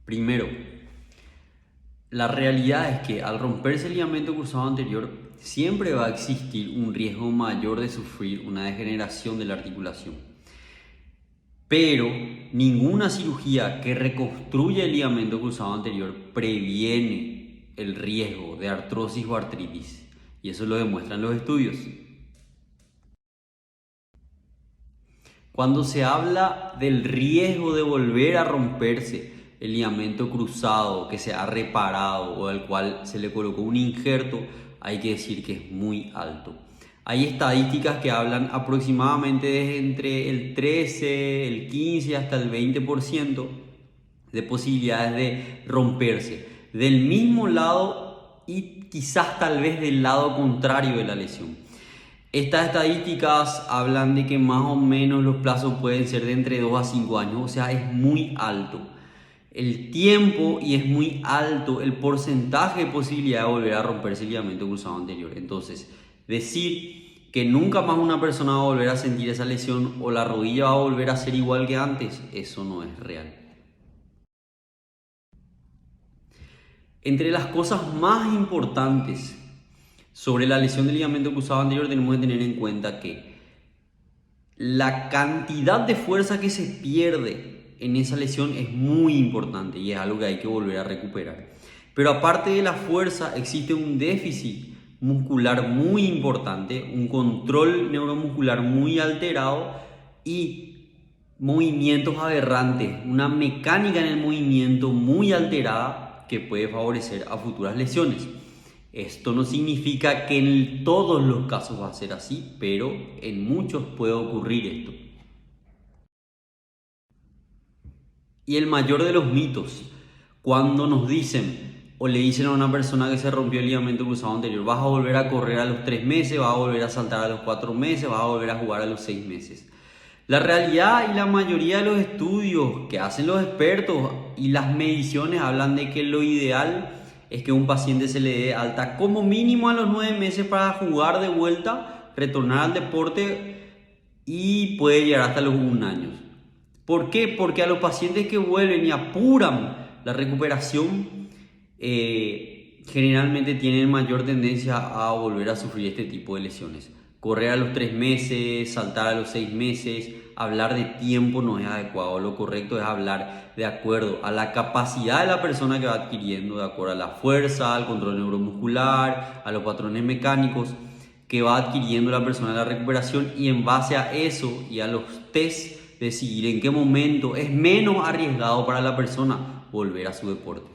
Primero, la realidad es que al romperse el ligamento cruzado anterior, siempre va a existir un riesgo mayor de sufrir una degeneración de la articulación. Pero ninguna cirugía que reconstruya el ligamento cruzado anterior previene el riesgo de artrosis o artritis. Y eso lo demuestran los estudios. Cuando se habla del riesgo de volver a romperse el ligamento cruzado que se ha reparado o al cual se le colocó un injerto, hay que decir que es muy alto. Hay estadísticas que hablan aproximadamente de entre el 13, el 15 hasta el 20% de posibilidades de romperse del mismo lado y quizás tal vez del lado contrario de la lesión. Estas estadísticas hablan de que más o menos los plazos pueden ser de entre 2 a 5 años, o sea, es muy alto el tiempo y es muy alto el porcentaje de posibilidad de volver a romperse el ligamento cruzado anterior. Entonces, decir que nunca más una persona va a volver a sentir esa lesión o la rodilla va a volver a ser igual que antes, eso no es real. Entre las cosas más importantes sobre la lesión del ligamento cruzado anterior tenemos que tener en cuenta que la cantidad de fuerza que se pierde en esa lesión es muy importante y es algo que hay que volver a recuperar. Pero aparte de la fuerza existe un déficit muscular muy importante, un control neuromuscular muy alterado y movimientos aberrantes, una mecánica en el movimiento muy alterada que puede favorecer a futuras lesiones. Esto no significa que en todos los casos va a ser así, pero en muchos puede ocurrir esto. Y el mayor de los mitos, cuando nos dicen o le dicen a una persona que se rompió el ligamento cruzado anterior, vas a volver a correr a los 3 meses, vas a volver a saltar a los 4 meses, vas a volver a jugar a los 6 meses. La realidad y la mayoría de los estudios que hacen los expertos y las mediciones hablan de que lo ideal es que un paciente se le dé alta como mínimo a los 9 meses para jugar de vuelta, retornar al deporte y puede llegar hasta los 1 año. ¿Por qué? Porque a los pacientes que vuelven y apuran la recuperación, generalmente tienen mayor tendencia a volver a sufrir este tipo de lesiones. Correr a los 3 meses, saltar a los 6 meses, hablar de tiempo no es adecuado. Lo correcto es hablar de acuerdo a la capacidad de la persona que va adquiriendo, de acuerdo a la fuerza, al control neuromuscular, a los patrones mecánicos que va adquiriendo la persona en la recuperación, y en base a eso y a los test decidir en qué momento es menos arriesgado para la persona volver a su deporte.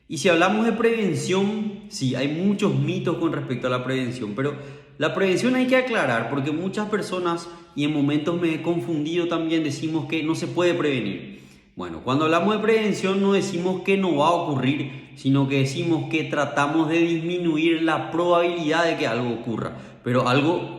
Y si hablamos de prevención, sí, hay muchos mitos con respecto a la prevención, pero la prevención hay que aclarar porque muchas personas, y en momentos me he confundido también, decimos que no se puede prevenir. Bueno, cuando hablamos de prevención no decimos que no va a ocurrir, sino que decimos que tratamos de disminuir la probabilidad de que algo ocurra. Pero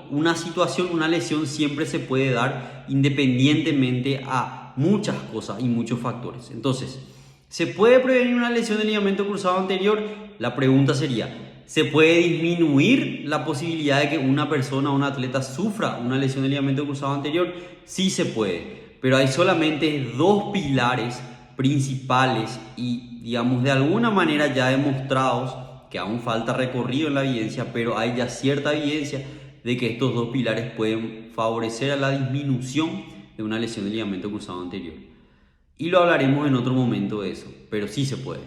una situación, una lesión siempre se puede dar independientemente a muchas cosas y muchos factores. Entonces, ¿se puede prevenir una lesión del ligamento cruzado anterior? La pregunta sería, ¿se puede disminuir la posibilidad de que una persona, un atleta, sufra una lesión del ligamento cruzado anterior? Sí se puede, pero hay solamente dos pilares principales y, digamos, de alguna manera ya demostrados, que aún falta recorrido en la evidencia, pero hay ya cierta evidencia de que estos dos pilares pueden favorecer a la disminución de una lesión del ligamento cruzado anterior. Y lo hablaremos en otro momento de eso, pero sí se puede.